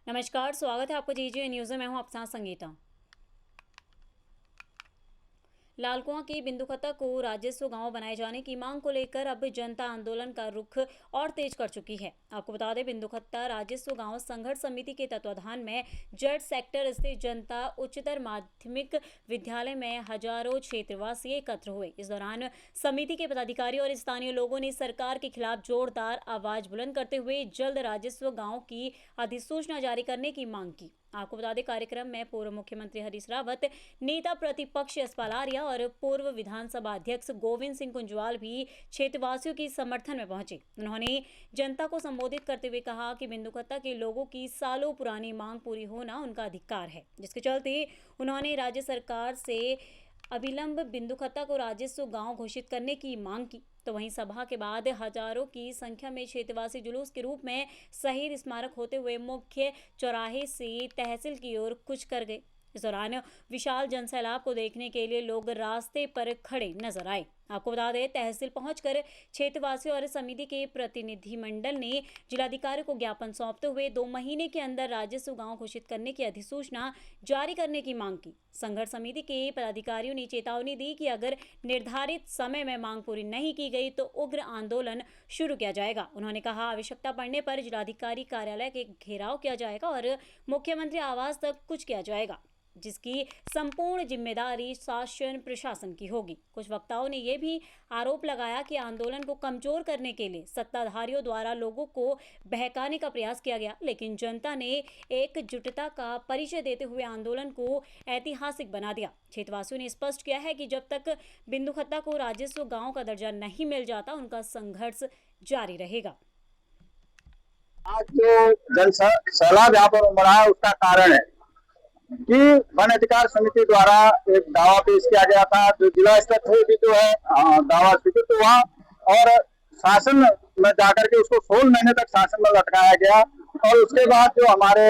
नमस्कार, स्वागत है आपको जीजीए न्यूज़ में। मैं हूं आपके साथ संगीता। लालकुआं की बिंदुखत्ता को राजस्व गांव बनाए जाने की मांग को लेकर अब जनता आंदोलन का रुख और तेज कर चुकी है। आपको बता दें, बिंदुखत्ता राजस्व गांव संघर्ष समिति के तत्वाधान में जेड सेक्टर स्थित जनता उच्चतर माध्यमिक विद्यालय में हजारों क्षेत्रवासी एकत्र हुए। इस दौरान समिति के पदाधिकारी और स्थानीय लोगों ने सरकार के खिलाफ जोरदार आवाज बुलंद करते हुए जल्द राजस्व गांव की अधिसूचना जारी करने की मांग की। आपको बता दें, कार्यक्रम में पूर्व मुख्यमंत्री हरीश रावत, नेता प्रतिपक्ष यशपाल आर्या और पूर्व विधानसभा अध्यक्ष गोविंद सिंह कुंजवाल भी क्षेत्रवासियों के समर्थन में पहुंचे। उन्होंने जनता को संबोधित करते हुए कहा कि बिंदुखत्ता के लोगों की सालों पुरानी मांग पूरी होना उनका अधिकार है, जिसके चलते उन्होंने राज्य सरकार से अविलंब बिंदुखत्ता को राजस्व गांव घोषित करने की मांग की। तो वहीं सभा के बाद हजारों की संख्या में क्षेत्रवासी जुलूस के रूप में शहीद स्मारक होते हुए मुख्य चौराहे से तहसील की ओर कूच कर गए। इस दौरान विशाल जनसैलाब को देखने के लिए लोग रास्ते पर खड़े नजर आए। आपको बता दें, तहसील पहुंचकर क्षेत्रवासियों और समिति के प्रतिनिधिमंडल ने जिलाधिकारी को ज्ञापन सौंपते हुए 2 महीने के अंदर राजस्व गांव घोषित करने की अधिसूचना जारी करने की मांग की। संघर्ष समिति के पदाधिकारियों ने चेतावनी दी कि अगर निर्धारित समय में मांग पूरी नहीं की गई तो उग्र आंदोलन शुरू किया जाएगा। उन्होंने कहा, आवश्यकता पड़ने पर जिलाधिकारी कार्यालय के घेराव किया जाएगा और मुख्यमंत्री आवास तक कूच किया जाएगा, जिसकी संपूर्ण जिम्मेदारी शासन प्रशासन की होगी। कुछ वक्ताओं ने यह भी आरोप लगाया कि आंदोलन को कमजोर करने के लिए सत्ताधारियों द्वारा लोगों को बहकाने का प्रयास किया गया, लेकिन जनता ने एकजुटता का परिचय देते हुए आंदोलन को ऐतिहासिक बना दिया। क्षेत्रवासियों ने स्पष्ट किया है कि जब तक बिंदुखत्ता को राजस्व गांव का दर्जा नहीं मिल जाता, उनका संघर्ष जारी रहेगा। आज जो जन सैलाब यहाँ पर उमड़ा है, उसका कारण है कि वन अधिकार समिति द्वारा एक दावा पेश किया गया था, जो जिला स्तर पे जो है दावा स्वीकृत हुआ और शासन में जाकर के उसको 16 महीने तक शासन में लटकाया गया। और उसके बाद जो हमारे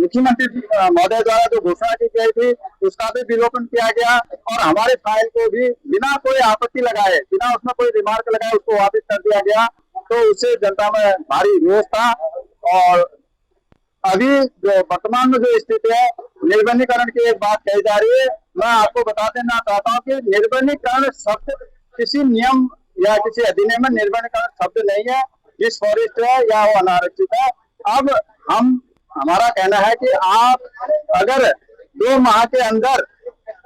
मुख्यमंत्री महोदय द्वारा जो घोषणा की गई थी, उसका भी विलोपन किया गया और हमारे फाइल को भी बिना कोई आपत्ति लगाए, बिना उसमें कोई रिमार्क लगाए, उसको वापिस कर दिया गया। तो उससे जनता में भारी रोष था। और अभी जो वर्तमान में जो स्थिति है, निर्बंधीकरण की एक बात कही जा रही है। मैं आपको बता देना चाहता हूँ कि निर्बंधीकरण शब्द किसी नियम या किसी अधिनियम में निर्बंधीकरण शब्द नहीं है। जिस फॉरेस्ट है या वो अनारक्षित है। अब हमारा कहना है कि आप अगर 2 माह के अंदर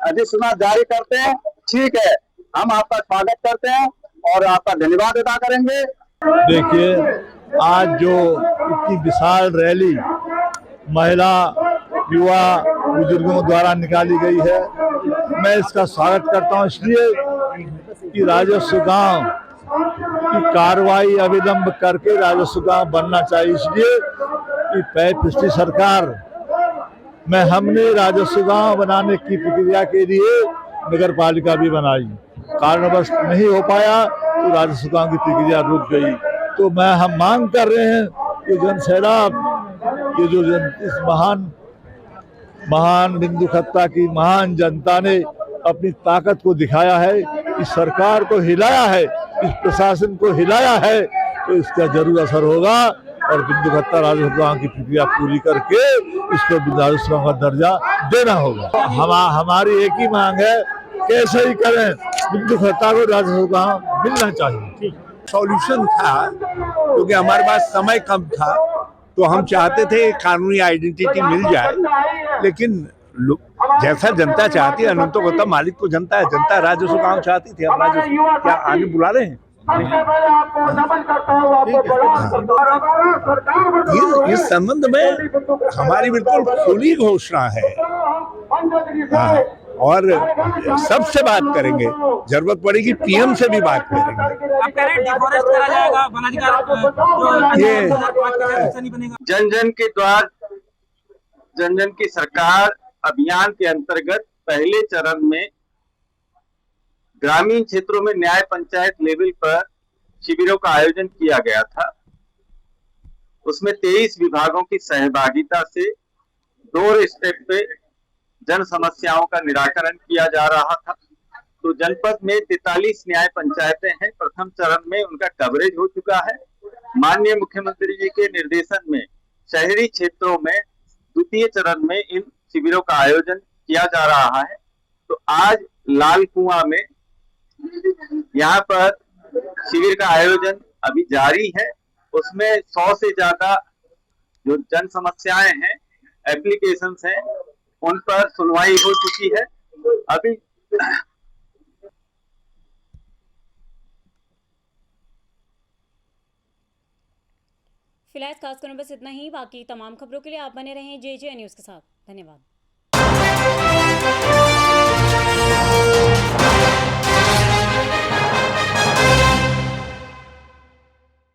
अधिसूचना जारी करते हैं, ठीक है, हम आपका स्वागत करते हैं और आपका धन्यवाद अदा करेंगे। देखिए, आज जो इतनी विशाल रैली महिला, युवा, बुजुर्गों द्वारा निकाली गई है, मैं इसका स्वागत करता हूं, इसलिए कि राजस्व गांव की कार्रवाई अविलंब करके राजस्व गांव बनना चाहिए। इसलिए कि पिछली सरकार में हमने राजस्व गांव बनाने की प्रक्रिया के लिए नगर पालिका भी बनाई, कारणवश नहीं हो पाया तो राजस्व गांव की प्रक्रिया रुक गई। तो हम मांग कर रहे हैं कि जन सैलाब, ये जो इस महान बिंदुखत्ता की महान जनता ने अपनी ताकत को दिखाया है, इस सरकार को हिलाया है, इस प्रशासन को हिलाया है, तो इसका जरूर असर होगा और बिंदुखत्ता राजस्व गांव की प्रक्रिया पूरी करके इसको राजस्व गांव का दर्जा देना होगा। हमारी एक ही मांग है, कैसे ही करें बिंदुखत्ता को राजस्व गांव मिलना चाहिए। सॉल्यूशन था क्योंकि हमारे पास समय कम था, तो हम चाहते थे कानूनी आइडेंटिटी मिल जाए, लेकिन जैसा जनता चाहती है, अनंतोगता मालिक तो जनता है, जनता राजस्व गांव चाहती थी। अब राजस्व क्या आगे बुला रहे हैं? इस संबंध में हमारी बिल्कुल खुली घोषणा है। और सबसे बात करेंगे, जरूरत पड़ेगी पीएम से भी बात करेंगे। आप कह रहे हैं डिफॉरेस्ट करा जाएगा, वनाधिकार ये जन जन के द्वार, जन जन की सरकार अभियान के अंतर्गत पहले चरण में ग्रामीण क्षेत्रों में न्याय पंचायत लेवल पर शिविरों का आयोजन किया गया था। उसमें 23 विभागों की सहभागिता से 2 स्टेप पे जन समस्याओं का निराकरण किया जा रहा था। तो जनपद में 43 न्याय पंचायतें हैं। प्रथम चरण में उनका कवरेज हो चुका है। माननीय मुख्यमंत्री जी के निर्देशन में शहरी क्षेत्रों में द्वितीय चरण में इन शिविरों का आयोजन किया जा रहा है। तो आज लाल कुआं में यहाँ पर शिविर का आयोजन अभी जारी है। उसमें 100 से ज्यादा जो जन समस्याएं हैं, एप्लीकेशंस हैं, उन पर सुनवाई हो चुकी है। अभी फिलहाल खास खबरों में बस इतना ही। बाकी तमाम खबरों के लिए आप बने रहें JJ न्यूज़ के साथ। धन्यवाद।